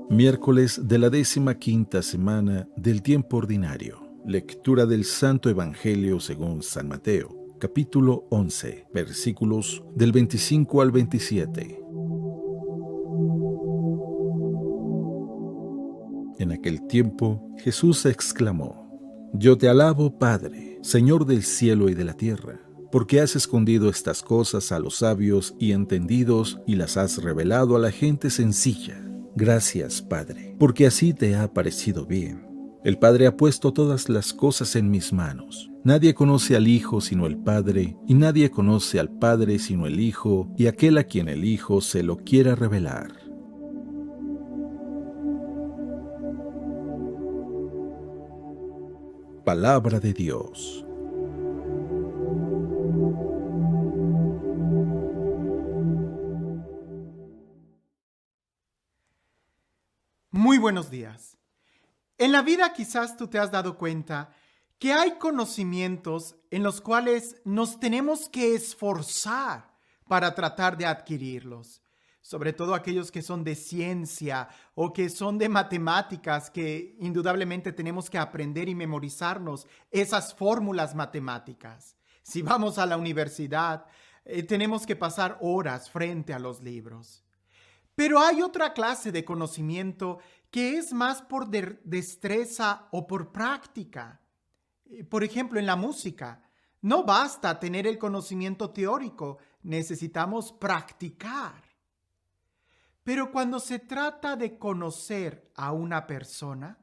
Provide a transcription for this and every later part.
Miércoles de la 15ª semana del tiempo ordinario. Lectura del Santo Evangelio según San Mateo, capítulo 11, versículos del 25 al 27. En aquel tiempo Jesús exclamó: Yo te alabo, Padre, Señor del cielo y de la tierra, porque has escondido estas cosas a los sabios y entendidos y las has revelado a la gente sencilla. Gracias, Padre, porque así te ha parecido bien. El Padre ha puesto todas las cosas en mis manos. Nadie conoce al Hijo sino el Padre, y nadie conoce al Padre sino el Hijo, y aquel a quien el Hijo se lo quiera revelar. Palabra de Dios. Muy buenos días. En la vida quizás tú te has dado cuenta que hay conocimientos en los cuales nos tenemos que esforzar para tratar de adquirirlos, sobre todo aquellos que son de ciencia o que son de matemáticas, que indudablemente tenemos que aprender y memorizarnos esas fórmulas matemáticas. Si vamos a la universidad, tenemos que pasar horas frente a los libros. Pero hay otra clase de conocimiento que es más por destreza o por práctica. Por ejemplo, en la música, no basta tener el conocimiento teórico, necesitamos practicar. Pero cuando se trata de conocer a una persona,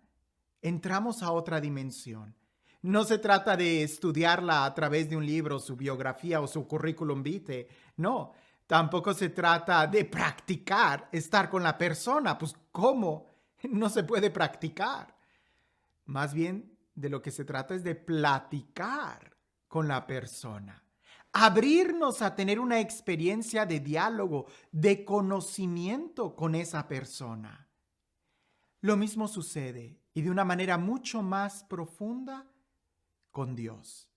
entramos a otra dimensión. No se trata de estudiarla a través de un libro, su biografía o su currículum vitae. No, tampoco se trata de practicar estar con la persona. Pues, ¿cómo? No se puede practicar. Más bien, de lo que se trata es de platicar con la persona. Abrirnos a tener una experiencia de diálogo, de conocimiento con esa persona. Lo mismo sucede, y de una manera mucho más profunda, con Dios.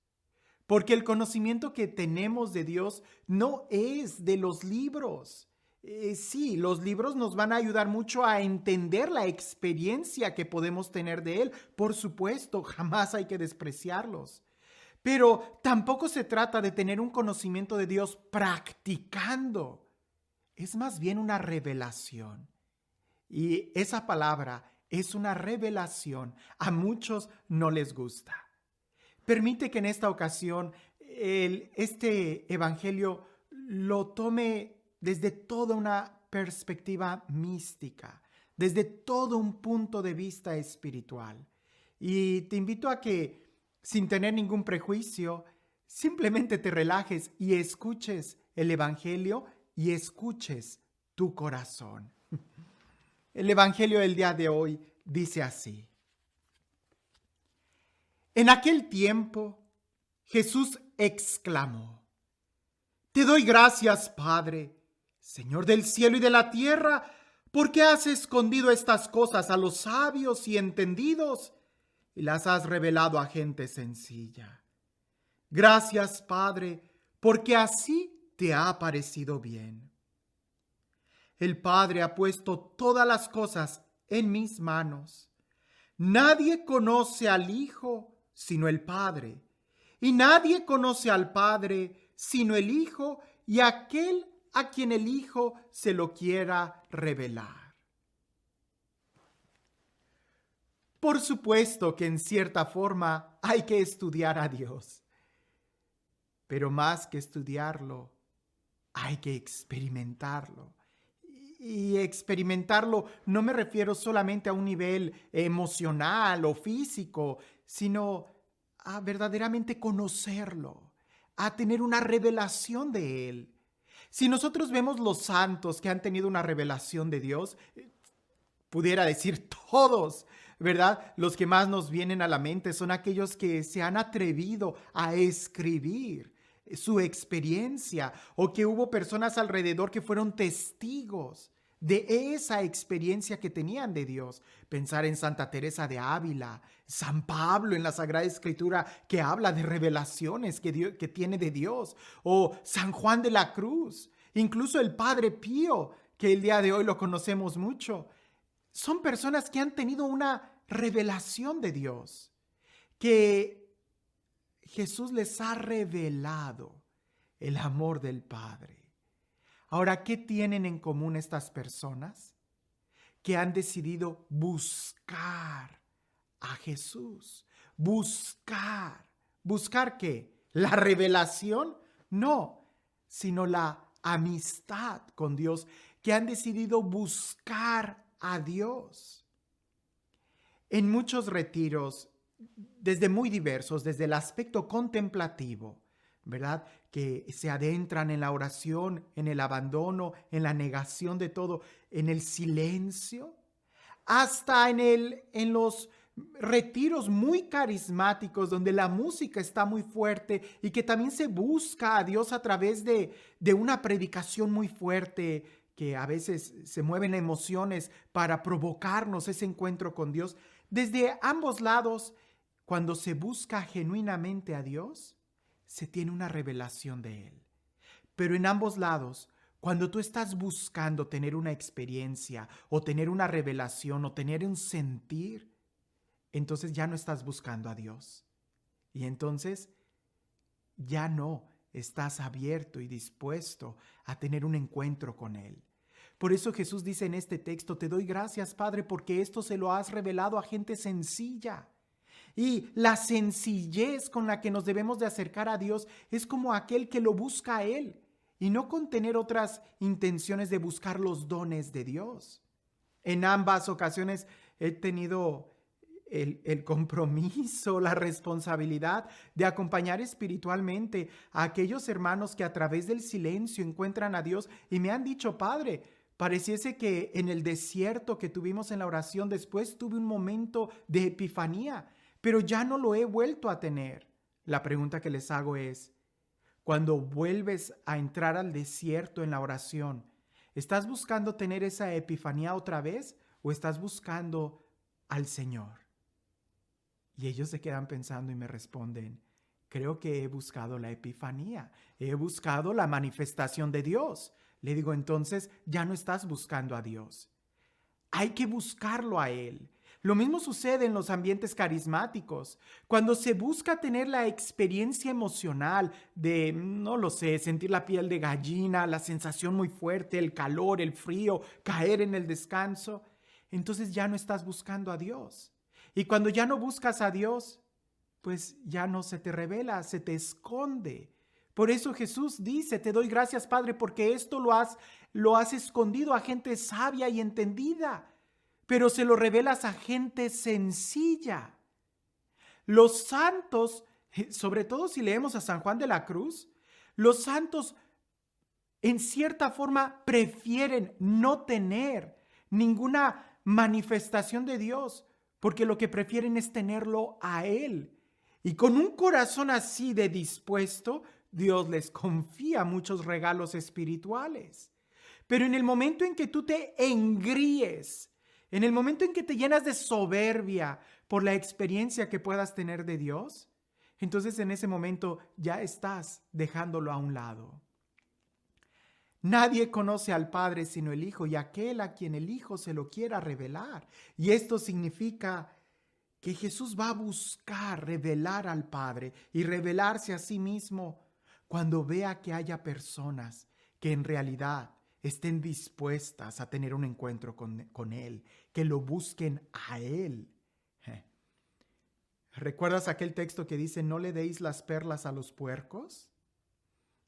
Porque el conocimiento que tenemos de Dios no es de los libros. Sí, los libros nos van a ayudar mucho a entender la experiencia que podemos tener de Él. Por supuesto, jamás hay que despreciarlos. Pero tampoco se trata de tener un conocimiento de Dios practicando. Es más bien una revelación. Y esa palabra es una revelación. A muchos no les gusta. Permite que en esta ocasión este evangelio lo tome desde toda una perspectiva mística, desde todo un punto de vista espiritual. Y te invito a que, sin tener ningún prejuicio, simplemente te relajes y escuches el evangelio y escuches tu corazón. El evangelio del día de hoy dice así. En aquel tiempo, Jesús exclamó: Te doy gracias, Padre, Señor del cielo y de la tierra, porque has escondido estas cosas a los sabios y entendidos y las has revelado a gente sencilla. Gracias, Padre, porque así te ha parecido bien. El Padre ha puesto todas las cosas en mis manos. Nadie conoce al Hijo sino el Padre, y nadie conoce al Padre sino el Hijo y aquel a quien el Hijo se lo quiera revelar. Por supuesto que en cierta forma hay que estudiar a Dios, pero más que estudiarlo, hay que experimentarlo. Y experimentarlo no me refiero solamente a un nivel emocional o físico, sino a verdaderamente conocerlo, a tener una revelación de Él. Si nosotros vemos los santos que han tenido una revelación de Dios, pudiera decir todos, ¿verdad? Los que más nos vienen a la mente son aquellos que se han atrevido a escribir su experiencia, o que hubo personas alrededor que fueron testigos de esa experiencia que tenían de Dios. Pensar en Santa Teresa de Ávila, San Pablo en la Sagrada Escritura, que habla de revelaciones que tiene de Dios, o San Juan de la Cruz, incluso el Padre Pío, que el día de hoy lo conocemos mucho. son personas que han tenido una revelación de Dios, que Jesús les ha revelado el amor del Padre. Ahora, ¿qué tienen en común estas personas? Que han decidido buscar a Jesús. Buscar. ¿Buscar qué? ¿La revelación? No, sino la amistad con Dios, que han decidido buscar a Dios. En muchos retiros, desde muy diversos, desde el aspecto contemplativo, ¿verdad? Que se adentran en la oración, en el abandono, en la negación de todo, en el silencio, hasta en los retiros muy carismáticos donde la música está muy fuerte y que también se busca a Dios a través de una predicación muy fuerte, que a veces se mueven emociones para provocarnos ese encuentro con Dios. Desde ambos lados, cuando se busca genuinamente a Dios, se tiene una revelación de Él. Pero en ambos lados, cuando tú estás buscando tener una experiencia o tener una revelación o tener un sentir, entonces ya no estás buscando a Dios. Y entonces ya no estás abierto y dispuesto a tener un encuentro con Él. Por eso Jesús dice en este texto: te doy gracias, Padre, porque esto se lo has revelado a gente sencilla. Y la sencillez con la que nos debemos de acercar a Dios es como aquel que lo busca a Él, y no con tener otras intenciones de buscar los dones de Dios. En ambas ocasiones he tenido el compromiso, la responsabilidad de acompañar espiritualmente a aquellos hermanos que a través del silencio encuentran a Dios y me han dicho: Padre, pareciese que en el desierto que tuvimos en la oración después tuve un momento de epifanía, pero ya no lo he vuelto a tener. La pregunta que les hago es: cuando vuelves a entrar al desierto en la oración, ¿estás buscando tener esa epifanía otra vez o estás buscando al Señor? Y ellos se quedan pensando y me responden: creo que he buscado la epifanía, he buscado la manifestación de Dios. Le digo: entonces ya no estás buscando a Dios. Hay que buscarlo a Él. Lo mismo sucede en los ambientes carismáticos. Cuando se busca tener la experiencia emocional de, no lo sé, sentir la piel de gallina, la sensación muy fuerte, el calor, el frío, caer en el descanso, entonces ya no estás buscando a Dios. Y cuando ya no buscas a Dios, pues ya no se te revela, se te esconde. Por eso Jesús dice: te doy gracias, Padre, porque esto lo has escondido a gente sabia y entendida, pero se lo revelas a gente sencilla. Los santos, sobre todo si leemos a San Juan de la Cruz, los santos en cierta forma prefieren no tener ninguna manifestación de Dios, porque lo que prefieren es tenerlo a Él. Y con un corazón así de dispuesto, Dios les confía muchos regalos espirituales. Pero en el momento en que tú te engríes, en el momento en que te llenas de soberbia por la experiencia que puedas tener de Dios, entonces en ese momento ya estás dejándolo a un lado. Nadie conoce al Padre sino el Hijo, y aquel a quien el Hijo se lo quiera revelar. Y esto significa que Jesús va a buscar revelar al Padre y revelarse a sí mismo cuando vea que haya personas que en realidad estén dispuestas a tener un encuentro con Él, que lo busquen a Él. ¿Recuerdas aquel texto que dice: no le deis las perlas a los puercos?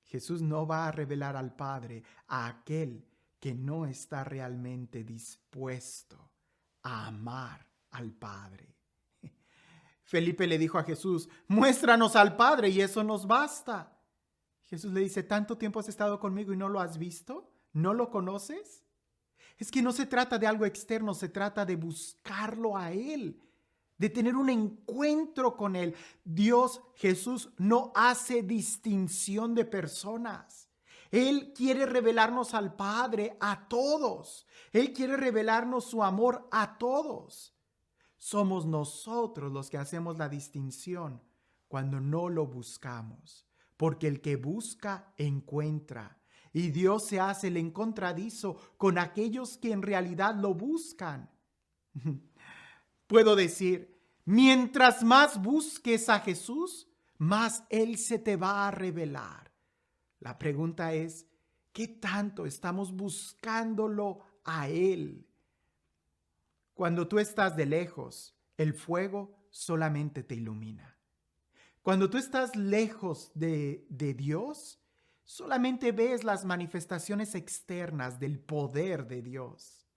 Jesús no va a revelar al Padre a aquel que no está realmente dispuesto a amar al Padre. Felipe le dijo a Jesús: muéstranos al Padre y eso nos basta. Jesús le dice: ¿tanto tiempo has estado conmigo y no lo has visto? ¿No lo conoces? Es que no se trata de algo externo, se trata de buscarlo a Él, de tener un encuentro con Él. Dios, Jesús, no hace distinción de personas. Él quiere revelarnos al Padre a todos. Él quiere revelarnos su amor a todos. Somos nosotros los que hacemos la distinción cuando no lo buscamos, porque el que busca encuentra, y Dios se hace el encontradizo con aquellos que en realidad lo buscan. Puedo decir, mientras más busques a Jesús, más Él se te va a revelar. La pregunta es, ¿qué tanto estamos buscándolo a Él? Cuando tú estás de lejos, el fuego solamente te ilumina. Cuando tú estás lejos de Dios, solamente ves las manifestaciones externas del poder de Dios.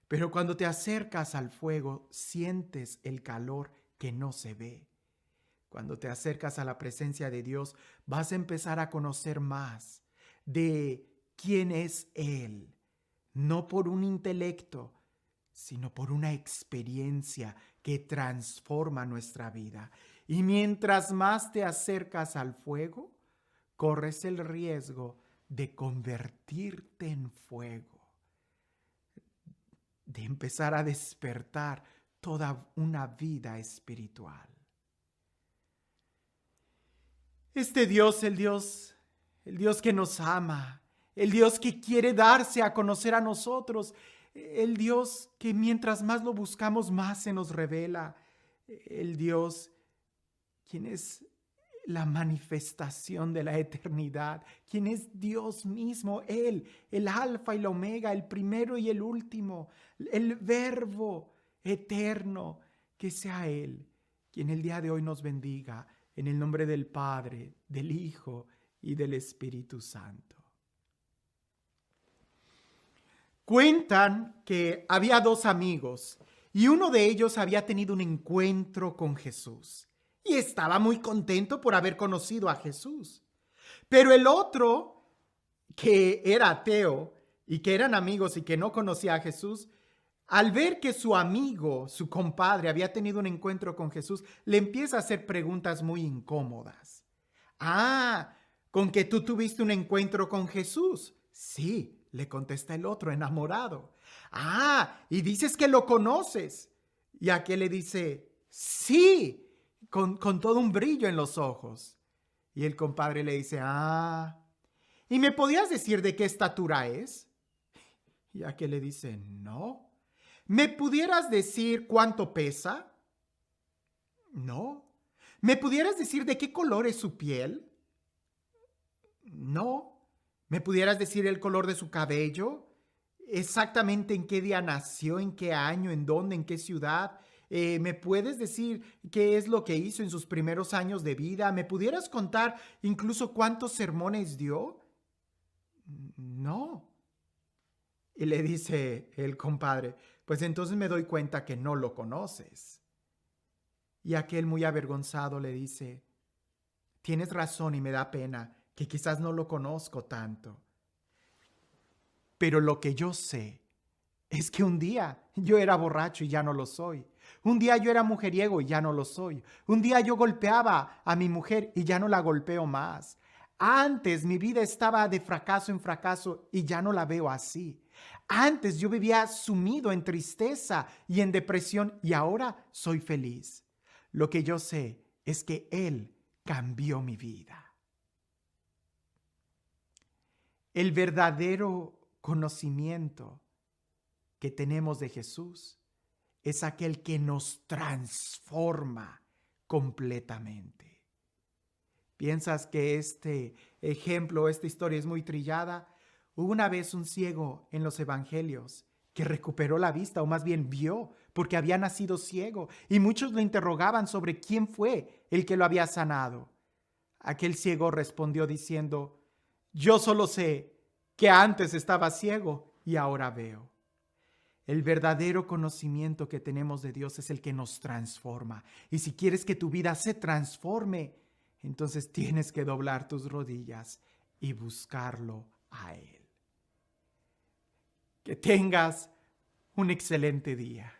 Pero cuando te acercas al fuego, sientes el calor que no se ve. Cuando te acercas a la presencia de Dios, vas a empezar a conocer más de quién es Él, no por un intelecto, sino por una experiencia que transforma nuestra vida. Y mientras más te acercas al fuego, corres el riesgo de convertirte en fuego, de empezar a despertar toda una vida espiritual. Este Dios, el Dios que nos ama, el Dios que quiere darse a conocer a nosotros, el Dios que mientras más lo buscamos, más se nos revela, el Dios quien es la manifestación de la eternidad, quien es Dios mismo, Él, el alfa y la omega, el primero y el último, el verbo eterno, que sea Él quien el día de hoy nos bendiga en el nombre del Padre, del Hijo y del Espíritu Santo. Cuentan que había dos amigos y uno de ellos había tenido un encuentro con Jesús y estaba muy contento por haber conocido a Jesús. Pero el otro, que era ateo y que eran amigos y que no conocía a Jesús, al ver que su amigo, su compadre, había tenido un encuentro con Jesús, le empieza a hacer preguntas muy incómodas. Ah, ¿con que tú tuviste un encuentro con Jesús? Sí, le contesta el otro, enamorado. Ah, y dices que lo conoces. Y aquel le dice, sí, con todo un brillo en los ojos. Y el compadre le dice, ¿y me podías decir de qué estatura es? Y aquel le dice, no. ¿Me pudieras decir cuánto pesa? No. ¿Me pudieras decir de qué color es su piel? No. ¿Me pudieras decir el color de su cabello? ¿Exactamente en qué día nació? ¿En qué año? ¿En dónde? ¿En qué ciudad? ¿Me puedes decir qué es lo que hizo en sus primeros años de vida? ¿Me pudieras contar incluso cuántos sermones dio? No. Y le dice el compadre, pues entonces me doy cuenta que no lo conoces. Y aquel muy avergonzado le dice, tienes razón y me da pena que quizás no lo conozco tanto. Pero lo que yo sé es que un día yo era borracho y ya no lo soy. Un día yo era mujeriego y ya no lo soy. Un día yo golpeaba a mi mujer y ya no la golpeo más. Antes mi vida estaba de fracaso en fracaso y ya no la veo así. Antes yo vivía sumido en tristeza y en depresión y ahora soy feliz. Lo que yo sé es que Él cambió mi vida. El verdadero conocimiento que tenemos de Jesús es aquel que nos transforma completamente. ¿Piensas que este ejemplo, esta historia es muy trillada? Hubo una vez un ciego en los evangelios que recuperó la vista, o más bien vio, porque había nacido ciego, y muchos lo interrogaban sobre quién fue el que lo había sanado. Aquel ciego respondió diciendo, yo solo sé que antes estaba ciego y ahora veo. El verdadero conocimiento que tenemos de Dios es el que nos transforma. Y si quieres que tu vida se transforme, entonces tienes que doblar tus rodillas y buscarlo a Él. Que tengas un excelente día.